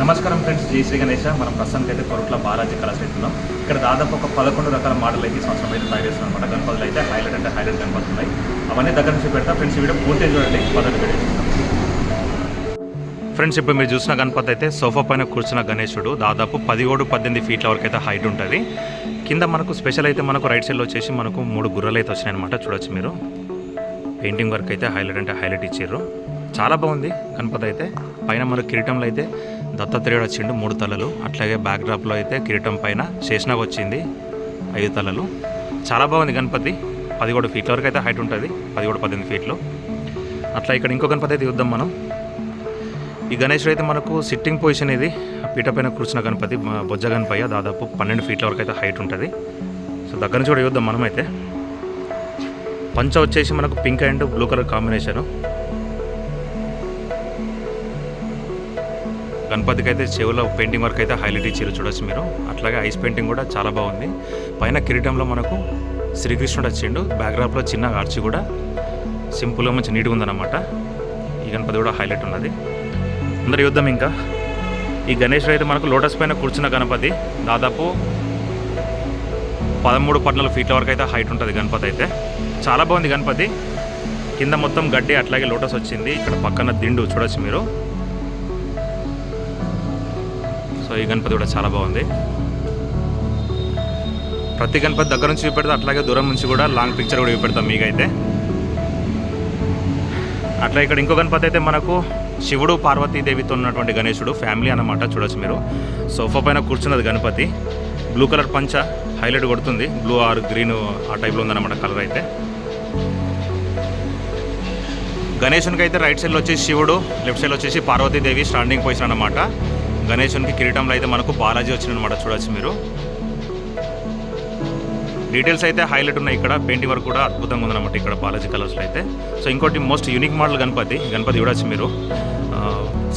నమస్కారం ఫ్రెండ్స్, జై శ్రీ గణేష. మనం ప్రస్తుతానికి అయితే కొరుట్ల బాలాజీ కళాస్ అవుతున్నాం. ఇక్కడ దాదాపు ఒక 11 రకాల మోడల్ అయితే సంవత్సరం అయితే తయారు చేస్తున్నాం అనమాట. గణపతులు అయితే హైలైట్ అంటే హైలైట్ గణపతులు ఉన్నాయి. అవన్నీ దగ్గర నుంచి పెడతా ఫ్రెండ్స్. వీడియో పూర్తిగా చూడండి. పద్ధతి పెట్టేస్తాం ఫ్రెండ్స్. ఇప్పుడు మీరు చూసిన గణపతి అయితే సోఫా పైన కూర్చున్న గణేశుడు దాదాపు 17-18 ఫీట్ల వరకు అయితే హైట్ ఉంటుంది. కింద మనకు స్పెషల్ అయితే మనకు రైట్ సైడ్లో వచ్చేసి మనకు 3 గుర్రలు అయితే వచ్చినాయి అనమాట. చూడొచ్చు మీరు. పెయింటింగ్ వర్క్ అయితే హైలైట్ అంటే హైలైట్ ఇచ్చారు. చాలా బాగుంది గణపతి అయితే. పైన మనకు కిరీటంలో అయితే దత్తాత్రేయుడు వచ్చిండు 3 తలలు. అట్లాగే బ్యాక్ డ్రాప్లో అయితే కిరీటం పైన శేషనాగ్ వచ్చింది 5 తలలు. చాలా బాగుంది గణపతి. 17 ఫీట్ల వరకు అయితే హైట్ ఉంటుంది. 17-18 ఫీట్లు. అట్లా ఇక్కడ ఇంకో గణపతి అయితే చూద్దాం మనం. ఈ గణేశుడు అయితే మనకు సిట్టింగ్ పొజిషన్ ఇది. పీట పైన కూర్చున్న గణపతి బొజ్జ గణపయ్య. దాదాపు 12 ఫీట్ల వరకు అయితే హైట్ ఉంటుంది. సో దగ్గర నుంచి కూడా చూద్దాం మనం అయితే. పంచ వచ్చేసి మనకు pink and blue colour combination. గణపతికి అయితే చెవులో పెయింటింగ్ వర్క్ అయితే హైలైట్ ఇచ్చారు. చూడొచ్చు మీరు. అట్లాగే ఐస్ పెయింటింగ్ కూడా చాలా బాగుంది. పైన కిరీటంలో మనకు శ్రీకృష్ణుడు వచ్చిండు. బ్యాక్గ్రాప్లో చిన్న ఆర్చి కూడా సింపుల్గా మంచి నీట్గా ఉందన్నమాట. ఈ గణపతి కూడా హైలైట్ ఉన్నది. అందరు చూద్దాం ఇంకా. ఈ గణేశుడు అయితే మనకు లోటస్ పైన కూర్చున్న గణపతి. దాదాపు 13-14 ఫీట్ల వరకు అయితే హైట్ ఉంటుంది గణపతి అయితే. చాలా బాగుంది గణపతి. కింద మొత్తం గడ్డి అట్లాగే లోటస్ వచ్చింది. ఇక్కడ పక్కన దిండు చూడొచ్చు మీరు. సో ఈ గణపతి కూడా చాలా బాగుంది. ప్రతి గణపతి దగ్గర నుంచి చూపెడతాం, అట్లాగే దూరం నుంచి కూడా లాంగ్ పిక్చర్ కూడా చూపెడతాం మీకైతే. అట్లా ఇక్కడ ఇంకో గణపతి అయితే మనకు శివుడు పార్వతీదేవితో ఉన్నటువంటి గణేశుడు ఫ్యామిలీ అన్నమాట. చూడొచ్చు మీరు. సోఫా పైన కూర్చున్నది గణపతి. బ్లూ కలర్ పంచ హైలైట్ కొడుతుంది. బ్లూ ఆర్ గ్రీన్ ఆ టైప్లో ఉందన్నమాట కలర్ అయితే. గణేశునికి అయితే రైట్ సైడ్లో వచ్చేసి శివుడు, లెఫ్ట్ సైడ్లో వచ్చేసి పార్వతీదేవి స్టాండింగ్ పొజిషన్ అన్నమాట. గణేశునికి కిరీటంలో అయితే మనకు బాలాజీ వచ్చిందనమాట. చూడొచ్చు మీరు. డీటెయిల్స్ అయితే హైలైట్ ఉన్నాయి. ఇక్కడ పెయింటింగ్ వర్క్ కూడా అద్భుతంగా ఉందన్నమాట ఇక్కడ బాలాజీ కలర్స్లో అయితే. సో ఇంకోటి మోస్ట్ యూనిక్ మోడల్ గణపతి చూడొచ్చు మీరు.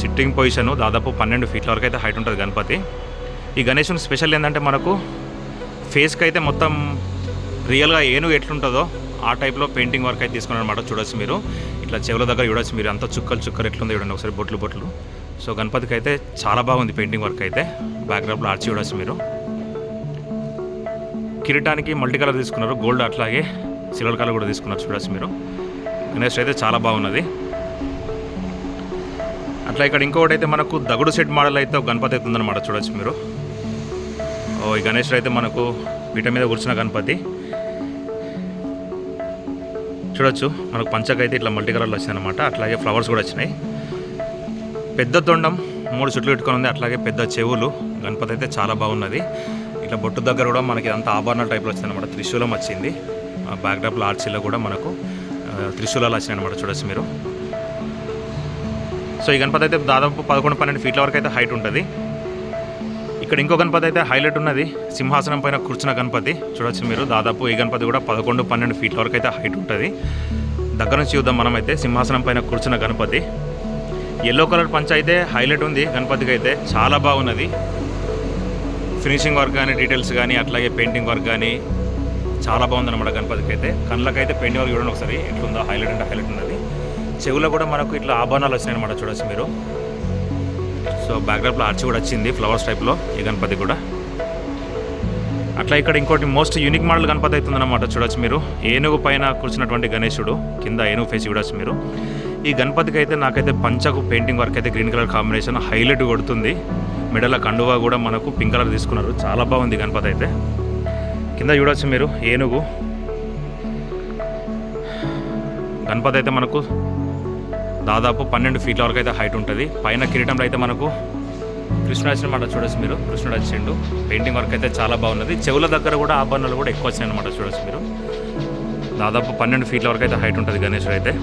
సిట్టింగ్ పొజిషన్ దాదాపు 12 ఫీట్ల వరకు అయితే హైట్ ఉంటుంది గణపతి. ఈ గణేశుని స్పెషల్ ఏంటంటే మనకు ఫేస్కి అయితే మొత్తం రియల్గా ఏనుగు ఎట్లుంటుందో ఆ టైప్లో పెయింటింగ్ వర్క్ అయితే తీసుకున్నాను అనమాట. చూడొచ్చు మీరు. ఇట్లా చెవుల దగ్గర చూడొచ్చు మీరు. అంత చుక్కలు ఎట్లుందో చూడండి ఒకసారి. బొట్లు. సో గణపతికి అయితే చాలా బాగుంది పెయింటింగ్ వర్క్ అయితే. బ్యాక్గ్రౌండ్లో ఆర్చి చూడొచ్చు మీరు. కిరీటానికి మల్టీ కలర్ తీసుకున్నారు. గోల్డ్ అట్లాగే సిల్వర్ కలర్ కూడా తీసుకున్నారు. చూడొచ్చు మీరు. గణేష్ అయితే చాలా బాగున్నది. అట్లా ఇక్కడ ఇంకొకటి అయితే మనకు దగుడు సెట్ మోడల్ అయితే గణపతి అయితే ఉందన్నమాట. చూడొచ్చు మీరు. ఈ గణేష్ అయితే మనకు పీట మీద కూర్చున్న గణపతి. చూడొచ్చు మనకు పంచకైతే ఇట్లా మల్టీ కలర్లో వచ్చిందనమాట. అట్లాగే ఫ్లవర్స్ కూడా వచ్చినాయి. పెద్ద తొండం 3 చుట్లు పెట్టుకొని ఉంది. అట్లాగే పెద్ద చెవులు. గణపతి అయితే చాలా బాగున్నది. ఇట్లా బొట్టు దగ్గర కూడా మనకి అంత ఆభరణాల టైప్లో వచ్చింది అనమాట. త్రిశూలం వచ్చింది. బ్యాక్డ్రాప్లో ఆర్చిలో కూడా మనకు త్రిశూలాలు వచ్చినాయి అనమాట. చూడొచ్చు మీరు. సో ఈ గణపతి అయితే దాదాపు 11-12 ఫీట్ల వరకు అయితే హైట్ ఉంటుంది. ఇక్కడ ఇంకో గణపతి అయితే హైలైట్ ఉన్నది. సింహాసనం పైన కూర్చున్న గణపతి. చూడొచ్చు మీరు. దాదాపు ఈ గణపతి కూడా 11-12 ఫీట్ల వరకు అయితే హైట్ ఉంటుంది. దగ్గర నుంచి చూద్దాం మనమైతే. సింహాసనం పైన కూర్చున్న గణపతి. ఎల్లో కలర్ పంచ అయితే హైలైట్ ఉంది గణపతికి అయితే. చాలా బాగున్నది. ఫినిషింగ్ వర్క్ కానీ డీటెయిల్స్ కానీ అట్లాగే పెయింటింగ్ వర్క్ కానీ చాలా బాగుందన్నమాట గణపతికి అయితే. కళ్ళకైతే పెయింటింగ్ వర్క్ చూడండి ఒకసారి ఎట్లుందో. హైలైట్ అంటే హైలైట్ ఉన్నది. చెవులో కూడా మనకు ఇట్లా ఆభరణాలు వచ్చినాయి అనమాట. చూడొచ్చు మీరు. సో బ్యాక్గ్రౌండ్లో ఆర్చి కూడా వచ్చింది ఫ్లవర్స్ టైప్లో ఈ గణపతి కూడా. అట్లా ఇక్కడ ఇంకోటి మోస్ట్ యూనిక్ మోడల్ గణపతి అవుతుందన్నమాట. చూడొచ్చు మీరు. ఏనుగు పైన కూర్చున్నటువంటి గణేశుడు. కింద ఏనుగు ఫేస్ చూడొచ్చు మీరు. ఈ గణపతికి అయితే నాకైతే పంచకు పెయింటింగ్ వర్క్ అయితే గ్రీన్ కలర్ కాంబినేషన్ హైలైట్ కొడుతుంది. మెడల కండువా కూడా మనకు పింక్ కలర్ తీసుకున్నారు. చాలా బాగుంది గణపతి అయితే. కింద చూడొచ్చు మీరు ఏనుగు. గణపతి అయితే మనకు దాదాపు 12 ఫీట్ల వరకు అయితే హైట్ ఉంటుంది. పైన కిరీటంలో అయితే మనకు కృష్ణుడు వచ్చినమాట. చూడొచ్చు మీరు. కృష్ణుడు వచ్చిండు. పెయింటింగ్ వర్క్ అయితే చాలా బాగున్నది. చెవుల దగ్గర కూడా ఆభరణాలు కూడా ఎక్కువ వచ్చినాయి అనమాట. చూడొచ్చు మీరు. దాదాపు 12 ఫీట్ల వరకు అయితే హైట్ ఉంటుంది గణేశుడు అయితే.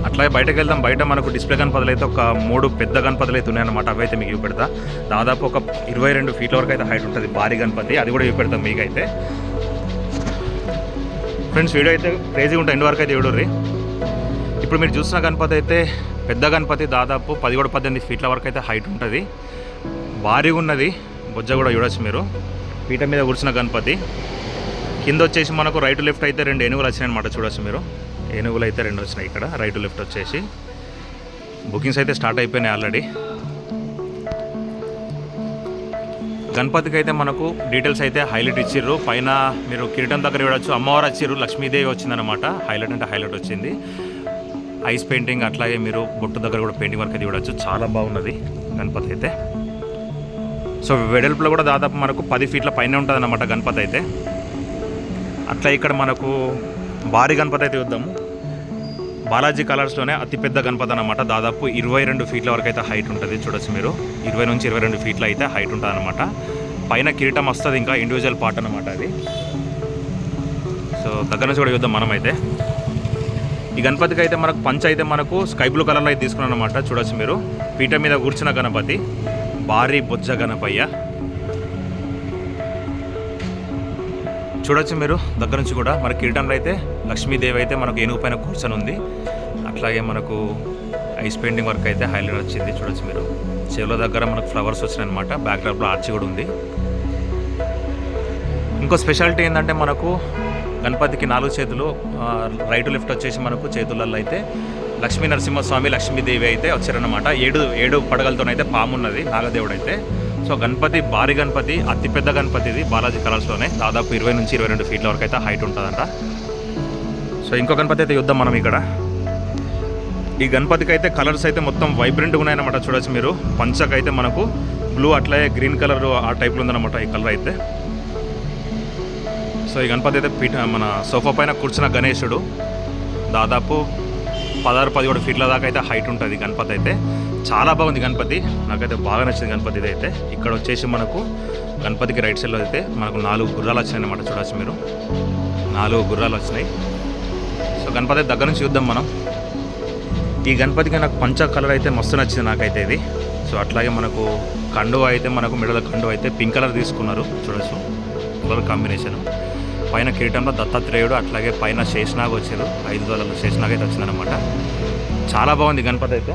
అట్లాగే బయటకు వెళ్దాం. బయట మనకు డిస్ప్లే గణపతులు అయితే ఒక 3 పెద్ద గణపతులు అయితే ఉన్నాయన్నమాట. అవి అయితే మీకు చూపెడతా. దాదాపు ఒక 22 ఫీట్ల వరకు అయితే హైట్ ఉంటుంది భారీ గణపతి. అది కూడా చూపెడతాం మీకైతే. ఫ్రెండ్స్ వీడియో అయితే క్రేజీగా ఉంటుంది. ఎండ్ వరకు అయితే చూడర్రి. ఇప్పుడు మీరు చూస్తున్న గణపతి అయితే పెద్ద గణపతి. దాదాపు 17-18 ఫీట్ల వరకు అయితే హైట్ ఉంటుంది. భారీగా ఉన్నది. బొజ్జ కూడా చూడొచ్చు మీరు. పీట మీద కూర్చున్న గణపతి. కింద వచ్చేసి మనకు రైట్ లెఫ్ట్ అయితే 2 ఏనుగులు వచ్చినాయి అనమాట. చూడొచ్చు మీరు. ఏనుగులు అయితే 2 వచ్చినాయి ఇక్కడ రైట్ లెఫ్ట్ వచ్చేసి. బుకింగ్స్ అయితే స్టార్ట్ అయిపోయినాయి ఆల్రెడీ. గణపతికి అయితే మనకు డీటెయిల్స్ అయితే హైలైట్ ఇచ్చిర్రు. పైన మీరు కిరీటం దగ్గర చూడవచ్చు, అమ్మవారు వచ్చిర్రు, లక్ష్మీదేవి వచ్చిందనమాట. హైలైట్ అంటే హైలైట్ వచ్చింది. ఐస్ పెయింటింగ్, అట్లాగే మీరు బొట్టు దగ్గర కూడా పెయింటింగ్ వర్క్ అయితే చూడవచ్చు. చాలా బాగున్నది గణపతి అయితే. సో వెడల్పులో కూడా దాదాపు మనకు 10 ఫీట్ల పైన ఉంటుంది అన్నమాట గణపతి అయితే. అట్లా ఇక్కడ మనకు భారీ గణపతి అయితే చూద్దాము. బాలాజీ కలర్స్లోనే అతిపెద్ద గణపతి అనమాట. దాదాపు 22 ఫీట్ల వరకు అయితే హైట్ ఉంటుంది. చూడొచ్చు మీరు, 20 నుంచి 22 ఫీట్ల అయితే హైట్ ఉంటుంది అనమాట. పైన కిరీటం వస్తుంది, ఇంకా ఇండివిజువల్ పార్ట్ అనమాట అది. సో దగ్గర నుంచి కూడా చూద్దాం మనమైతే. ఈ గణపతికి అయితే మనకు పంచ అయితే మనకు స్కై బ్లూ కలర్లో అయితే తీసుకున్నాను అనమాట. చూడొచ్చు మీరు, పీట మీద కూర్చున్న గణపతి, భారీ బొజ్జ గణపయ్య. చూడొచ్చు మీరు దగ్గర నుంచి కూడా. మన కిరీటంలో అయితే లక్ష్మీదేవి అయితే మనకు ఏనుగు పైన కూర్చొని ఉంది. అట్లాగే మనకు ఐస్ పెయింటింగ్ వర్క్ అయితే హైలైట్ వచ్చింది. చూడొచ్చు మీరు, చెవుల దగ్గర మనకు ఫ్లవర్స్ వచ్చినాయి అనమాట. బ్యాక్గ్రౌండ్లో ఆర్చి కూడా ఉంది. ఇంకో స్పెషాలిటీ ఏంటంటే మనకు గణపతికి 4 చేతులు, రైట్ లెఫ్ట్ వచ్చేసి మనకు చేతులలో అయితే లక్ష్మీ నరసింహస్వామి, లక్ష్మీదేవి అయితే వచ్చారనమాట. 7 పడగలతోనైతే పాము ఉన్నది, నాగదేవుడు అయితే. సో గణపతి భారీ గణపతి, అతిపెద్ద గణపతి ఇది బాలాజీ కలర్స్లోనే. దాదాపు 20 నుంచి 22 ఫీట్ల వరకు అయితే హైట్ ఉంటుందంట. సో ఇంకో గణపతి అయితే చూద్దాం మనం ఇక్కడ. ఈ గణపతికి అయితే కలర్స్ అయితే మొత్తం వైబ్రెంట్గా ఉన్నాయన్నమాట. చూడొచ్చు మీరు, పంచకైతే మనకు బ్లూ అట్లాగే గ్రీన్ కలర్ ఆ టైప్లో ఉందన్నమాట ఈ కలర్ అయితే. సో ఈ గణపతి అయితే మన సోఫా పైన కూర్చున్న గణేశుడు. దాదాపు 16-17 ఫీట్ల దాకా అయితే హైట్ ఉంటుంది గణపతి అయితే. చాలా బాగుంది గణపతి, నాకైతే బాగా నచ్చింది గణపతి అయితే. ఇక్కడ వచ్చేసి మనకు గణపతికి రైట్ సైడ్లో అయితే మనకు 4 గుర్రాలు వచ్చినాయి అన్నమాట. చూడవచ్చు మీరు, 4 గుర్రాలు వచ్చినాయి. సో గణపతి దగ్గర నుంచి చూద్దాం మనం. ఈ గణపతికి నాకు పంచ కలర్ అయితే మస్తు నచ్చింది నాకైతే ఇది. సో అట్లాగే మనకు కండువ అయితే మనకు మెడల కండువ అయితే పింక్ కలర్ తీసుకున్నారు. చూడవచ్చు కలర్ కాంబినేషన్. పైన కిరీటంలో దత్తాత్రేయుడు, అట్లాగే పైన శేషనాగ్ వచ్చారు. 5 తలల శేషనాగ్ అయితే వచ్చిందనమాట. చాలా బాగుంది గణపతి అయితే.